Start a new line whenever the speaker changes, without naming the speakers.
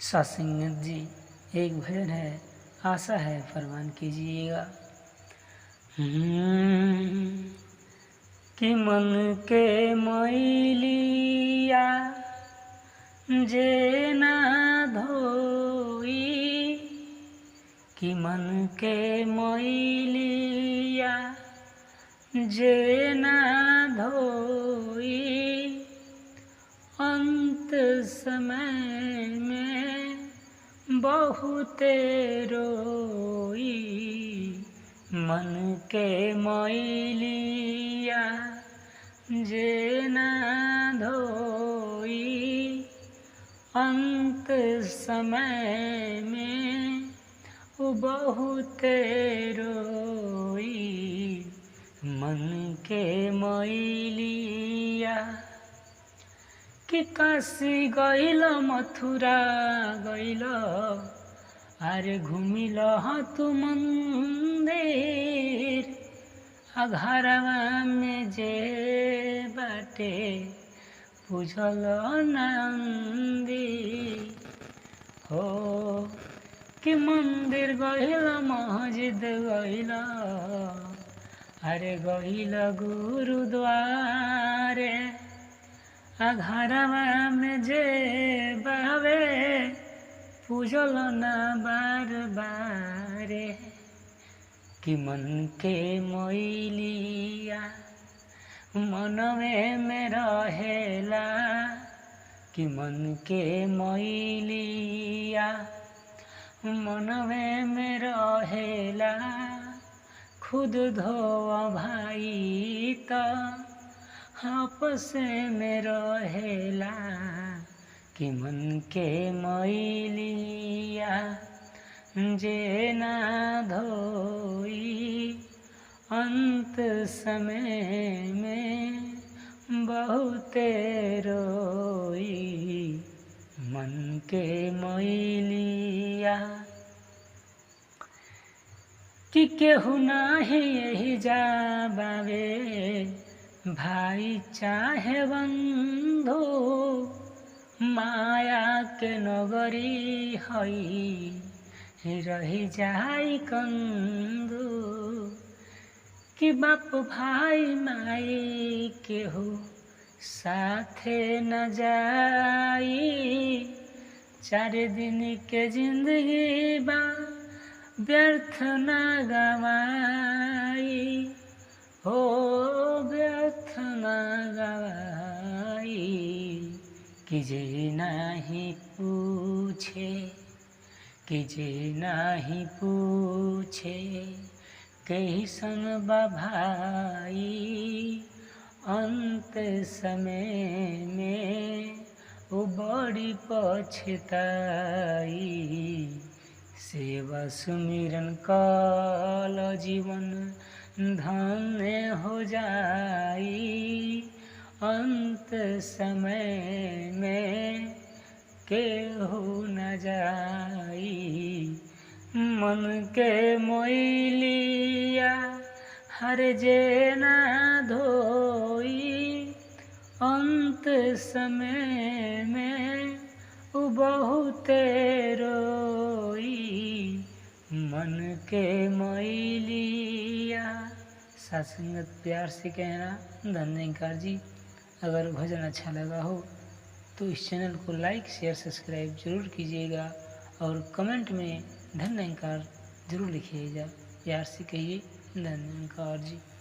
सत्संगत जी, एक भजन है, आशा है फरमान कीजिएगा। कि मन के मैलिया जे ना धोई, कि मन के मैलिया जे ना धोई, अंत समय में बहुते रोई। मन के मैलिया जे ना धोई, अंत समय में बहुते रोई। मन के मैलिया कि काशी गइल मथुरा गइल, अरे घुमिल तू मंदिर, घरवा में जे बाटे पूजल नंदी हो। कि मंदिर गइल मस्जिद गइल, अरे गइल गुरुद्वारे, घरवा में जे बावे पूजल न बार बारे। कि मन के मैलिया मनवे में रहेला, कि मन के मैलिया मनवे में रहेला, खुद धोआ भाई त आपस में रहेला। कि मन के मैलिया जे ना धोई, अंत समय में बहुते रोई। मन के मैलिया कि केहू नाही यही जा बावे, भाई चाहे बंधु, माया के नगरी हई रही जाई कंदू। कि बाप भाई माई केहू साथे न जाई, 4 दिन के जिंदगी बा व्यर्थ न गवाई हो, व्यर्थ न गवाई। कि जे नहीं पूछे, कि जे नहीं पूछे कैसन बा भाई, अंत समय में वो बड़ी पछताई। सेवा सुमिरन काल जीवन धन्य हो जाई, अंत समय में केहू न जाई। मन के मैलिया हर जे ना धोई, अंत समय में बहुते रोई। मन के मैलिया। सत्संगत प्यार से कहना धन्यकार जी। अगर भजन अच्छा लगा हो तो इस चैनल को लाइक शेयर सब्सक्राइब जरूर कीजिएगा और कमेंट में धन्यकार जरूर लिखिएगा। प्यार से कहिए धन्यकार जी।